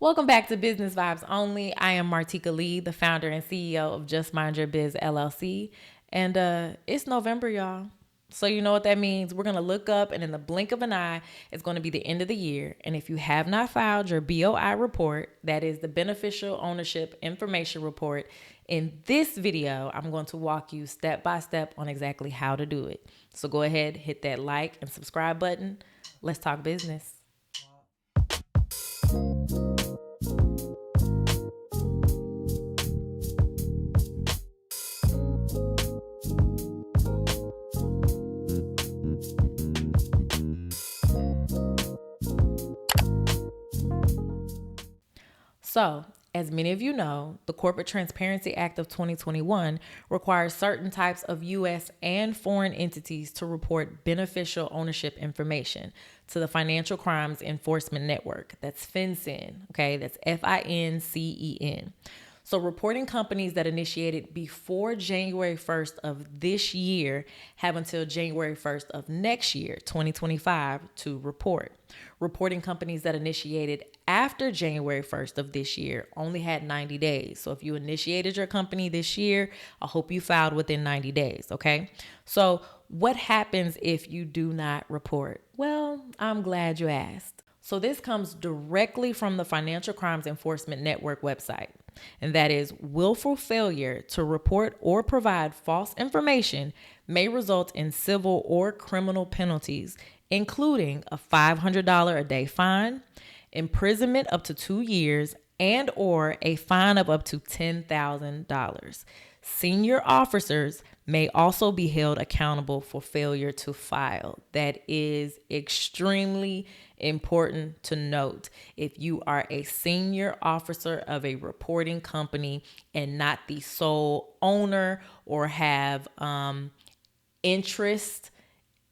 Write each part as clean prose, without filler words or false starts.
Welcome back to Business Vibes Only. I am Martika Lee, the founder and CEO of Just Mind Your Biz LLC. And it's November, y'all. So you know what that means. We're going to look up, and in the blink of an eye, it's going to be the end of the year. And if you have not filed your BOI report, that is the Beneficial Ownership Information Report, in this video, I'm going to walk you step by step on exactly how to do it. So go ahead, hit that like and subscribe button. Let's talk business. So, as many of you know, the Corporate Transparency Act of 2021 requires certain types of U.S. and foreign entities to report beneficial ownership information to the Financial Crimes Enforcement Network. That's FinCEN, okay? That's FINCEN. So reporting companies that initiated before January 1st of this year have until January 1st of next year, 2025, to report. Reporting companies that initiated after January 1st of this year only had 90 days. So if you initiated your company this year, I hope you filed within 90 days, okay? So what happens if you do not report? Well, I'm glad you asked. So this comes directly from the Financial Crimes Enforcement Network website. And that is, willful failure to report or provide false information may result in civil or criminal penalties, including a $500 a day fine, imprisonment up to 2 years, and or a fine of up to $10,000. Senior officers may also be held accountable for failure to file. That is extremely important to note. If you are a senior officer of a reporting company and not the sole owner or have interest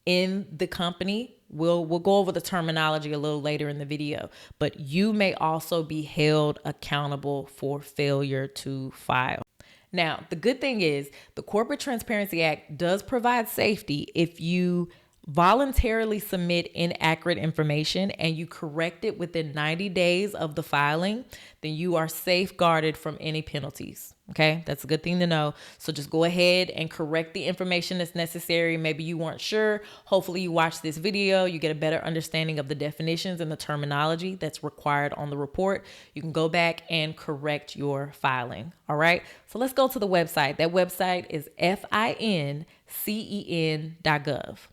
in the company, we'll go over the terminology a little later in the video, but you may also be held accountable for failure to file. Now, the good thing is the Corporate Transparency Act does provide safety if you voluntarily submit inaccurate information and you correct it within 90 days of the filing, then you are safeguarded from any penalties. Okay, that's a good thing to know. So just go ahead and correct the information that's necessary. Maybe you weren't sure. Hopefully you watch this video, you get a better understanding of the definitions and the terminology that's required on the report. You can go back and correct your filing. All right, so let's go to the website. That website is FINCEN.gov.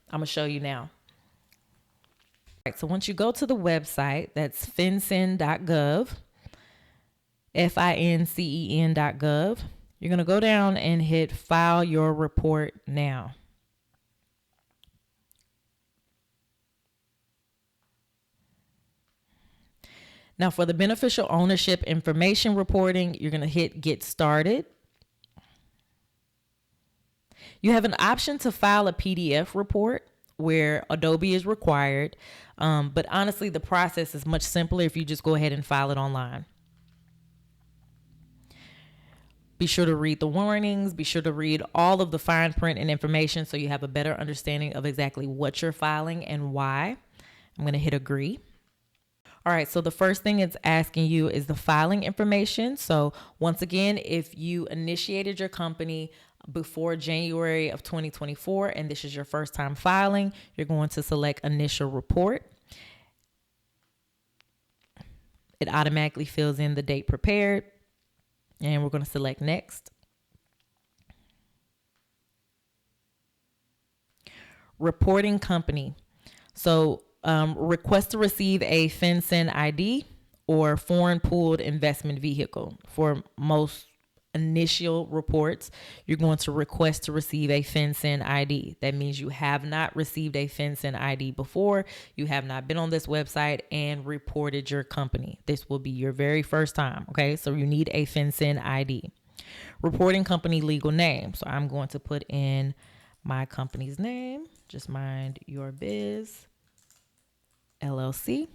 I'm gonna show you now. All right, so once you go to the website, that's FinCEN.gov. FINCEN.gov. You're going to go down and hit file your report now. Now for the beneficial ownership information reporting, you're going to hit get started. You have an option to file a PDF report where Adobe is required. But honestly, the process is much simpler if you just go ahead and file it online. Be sure to read the warnings. Be sure to read all of the fine print and information so you have a better understanding of exactly what you're filing and why. I'm going to hit agree. All right, so the first thing it's asking you is the filing information. So once again, if you initiated your company before January of 2024 and this is your first time filing, you're going to select initial report. It automatically fills in the date prepared. And we're going to select next. Reporting company. So request to receive a FinCEN ID or foreign pooled investment vehicle. For most initial reports, you're going to request to receive a FinCEN ID. That means you have not received a FinCEN ID before. You have not been on this website and reported your company. This will be your very first time. Okay, so you need a FinCEN ID. Reporting company legal name. So I'm going to put in my company's name, Just Mind Your Biz LLC.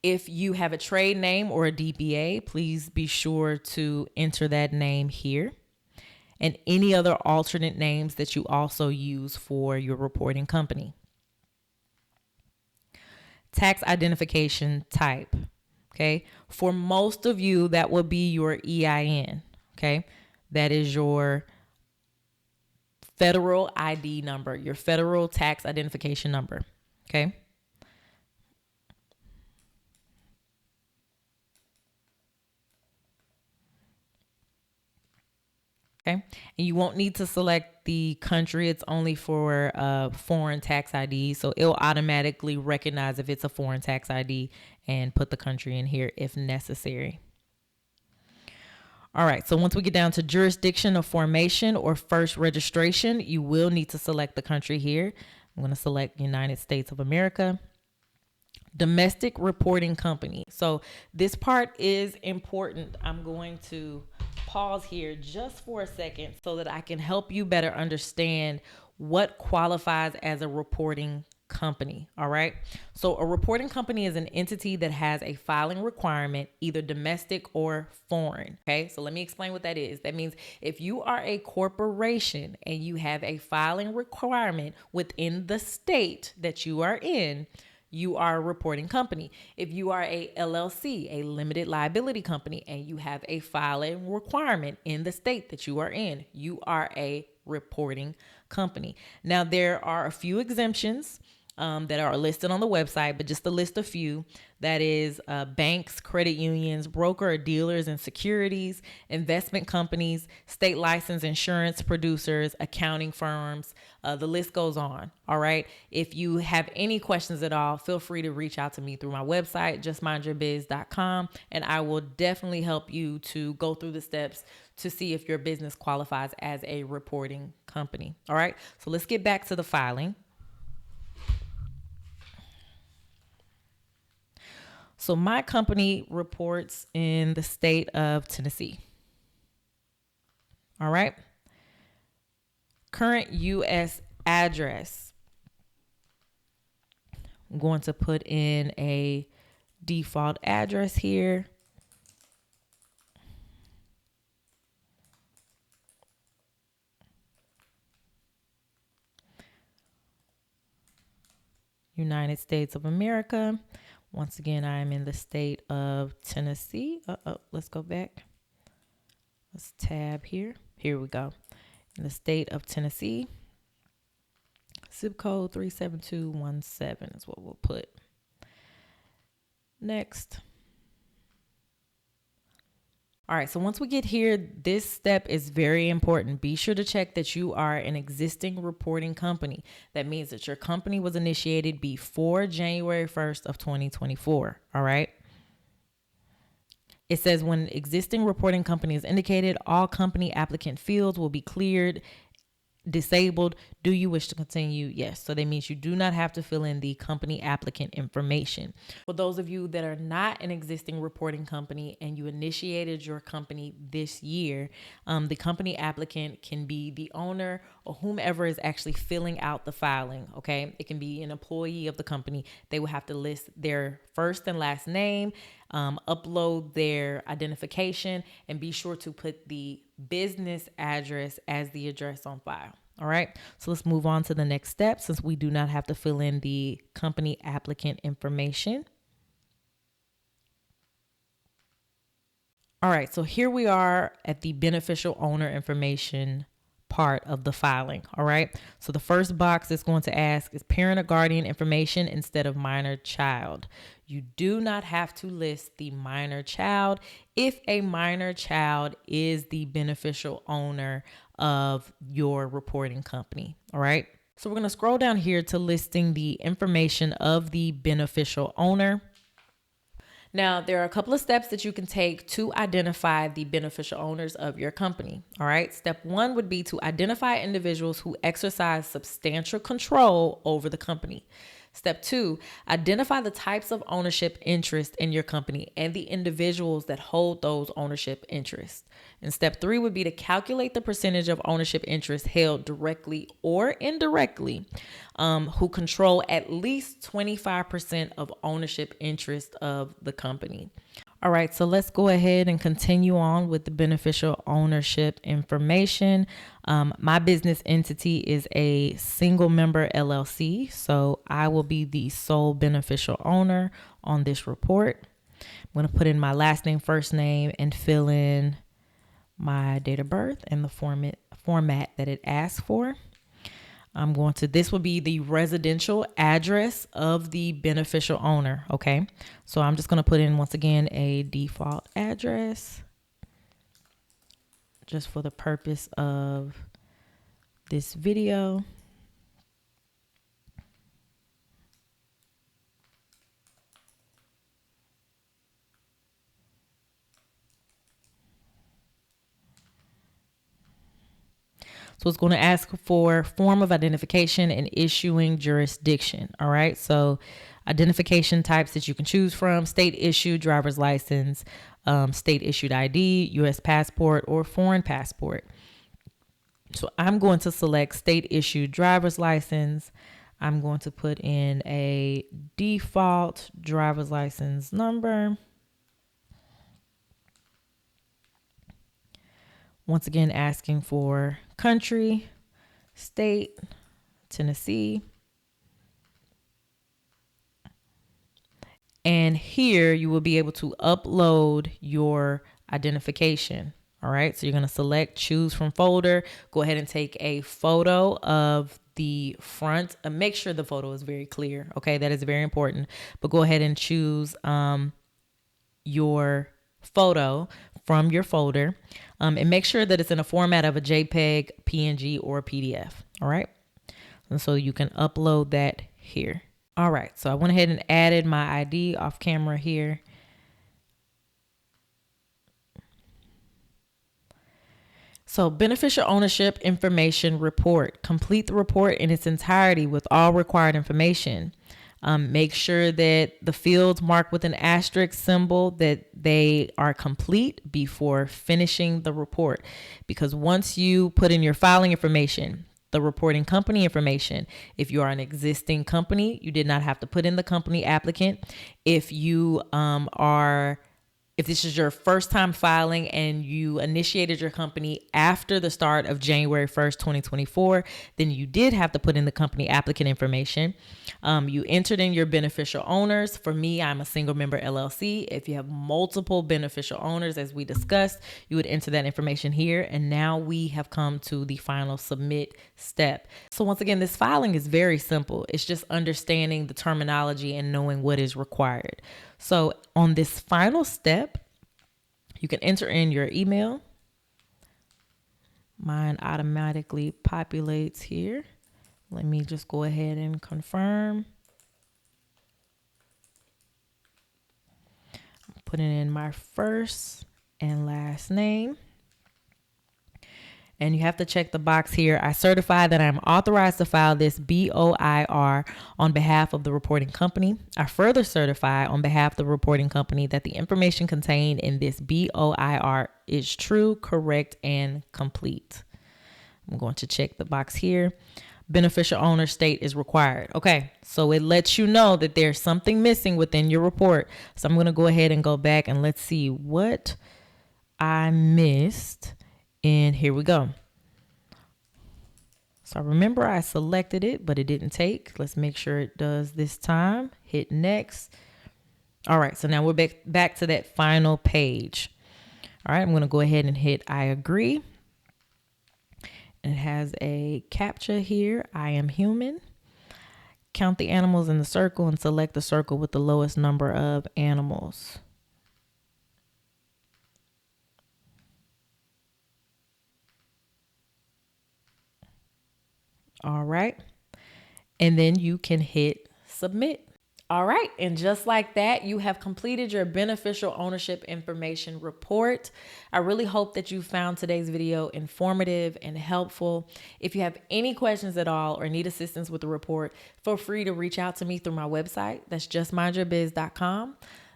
If you have a trade name or a DBA, please be sure to enter that name here, and any other alternate names that you also use for your reporting company. Tax identification type. Okay. For most of you, that will be your EIN. Okay. That is your federal ID number, your federal tax identification number. Okay. Okay. And you won't need to select the country. It's only for foreign tax ID. So it'll automatically recognize if it's a foreign tax ID and put the country in here if necessary. All right. So once we get down to jurisdiction of formation or first registration, you will need to select the country here. I'm going to select United States of America. Domestic reporting company. So this part is important. I'm going to pause here just for a second so that I can help you better understand what qualifies as a reporting company. All right. So a reporting company is an entity that has a filing requirement, either domestic or foreign. Okay. So let me explain what that is. That means if you are a corporation and you have a filing requirement within the state that you are in, you are a reporting company. If you are a LLC, a limited liability company, and you have a filing requirement in the state that you are in, you are a reporting company. Now, there are a few exemptions that are listed on the website, but just to list a few, that is banks, credit unions, broker or dealers in securities, investment companies, state licensed insurance producers, accounting firms. The list goes on. All right. If you have any questions at all, feel free to reach out to me through my website, justmindyourbiz.com, and I will definitely help you to go through the steps to see if your business qualifies as a reporting company. All right. So let's get back to the filing. So my company reports in the state of Tennessee. All right. Current U.S. address. I'm going to put in a default address here. United States of America. Once again, I am in the state of Tennessee. Let's go back. Let's tab here. Here we go. In the state of Tennessee. Zip code 37217 is what we'll put. Next. All right, so once we get here, this step is very important. Be sure to check that you are an existing reporting company. That means that your company was initiated before January 1st of 2024. All right. It says when existing reporting company is indicated, all company applicant fields will be cleared, disabled. Do you wish to continue? Yes. So that means you do not have to fill in the company applicant information. For those of you that are not an existing reporting company and you initiated your company this year, the company applicant can be the owner or whomever is actually filling out the filing. Okay. It can be an employee of the company. They will have to list their first and last name, upload their identification, and be sure to put the business address as the address on file. All right. So let's move on to the next step since we do not have to fill in the company applicant information. All right. So here we are at the beneficial owner information part of the filing. All right. So the first box is going to ask is parent or guardian information instead of minor child. You do not have to list the minor child if a minor child is the beneficial owner of your reporting company. All right. So we're going to scroll down here to listing the information of the beneficial owner. Now, there are a couple of steps that you can take to identify the beneficial owners of your company. All right. Step one would be to identify individuals who exercise substantial control over the company. Step two, identify the types of ownership interest in your company and the individuals that hold those ownership interests. And step three would be to calculate the percentage of ownership interest held directly or indirectly, who control at least 25% of ownership interest of the company. All right, so let's go ahead and continue on with the beneficial ownership information. My business entity is a single member LLC, so I will be the sole beneficial owner on this report. I'm going to put in my last name, first name, and fill in my date of birth and the format that it asks for. This will be the residential address of the beneficial owner. Okay. So I'm just going to put in, once again, a default address just for the purpose of this video. So it's going to ask for form of identification and issuing jurisdiction. All right. So identification types that you can choose from: state issued driver's license, state issued ID, U.S. passport, or foreign passport. So I'm going to select state issued driver's license. I'm going to put in a default driver's license number. Once again, asking for country, state, Tennessee. And here you will be able to upload your identification. All right. So you're going to select choose from folder. Go ahead and take a photo of the front. Make sure the photo is very clear. Okay. That is very important. But go ahead and choose your photo from your folder, and make sure that it's in a format of a JPEG, PNG, or PDF. All right. And so you can upload that here. All right. So I went ahead and added my ID off camera here. So beneficial ownership information report. Complete the report in its entirety with all required information. Make sure that the fields marked with an asterisk symbol that they are complete before finishing the report. Because once you put in your filing information, the reporting company information, if you are an existing company, you did not have to put in the company applicant. If you if this is your first time filing and you initiated your company after the start of January 1st, 2024, then you did have to put in the company applicant information. You entered in your beneficial owners. For me, I'm a single member LLC. If you have multiple beneficial owners, as we discussed, you would enter that information here. And now we have come to the final submit step. So once again, this filing is very simple. It's just understanding the terminology and knowing what is required. So on this final step, you can enter in your email. Mine automatically populates here. Let me just go ahead and confirm. I'm putting in my first and last name. And you have to check the box here. I certify that I'm authorized to file this BOIR on behalf of the reporting company. I further certify on behalf of the reporting company that the information contained in this BOIR is true, correct, and complete. I'm going to check the box here. Beneficial owner state is required. Okay, so it lets you know that there's something missing within your report. So I'm going to go ahead and go back and let's see what I missed. And here we go. So remember I selected it, but it didn't take. Let's make sure it does this time. Hit next. All right, so now we're back to that final page. All right, I'm going to go ahead and hit I agree. It has a CAPTCHA here. I am human. Count the animals in the circle and select the circle with the lowest number of animals. All right. And then you can hit submit. All right. And just like that, you have completed your beneficial ownership information report. I really hope that you found today's video informative and helpful. If you have any questions at all or need assistance with the report, feel free to reach out to me through my website. That's justmindyourbiz.com.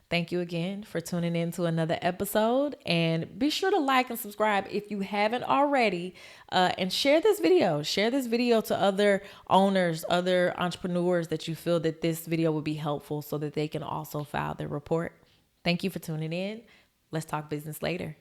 Thank you again for tuning in to another episode, and be sure to like and subscribe if you haven't already, and share this video. Share this video to other owners, other entrepreneurs that you feel that this video would be helpful so that they can also file their report. Thank you for tuning in. Let's talk business later.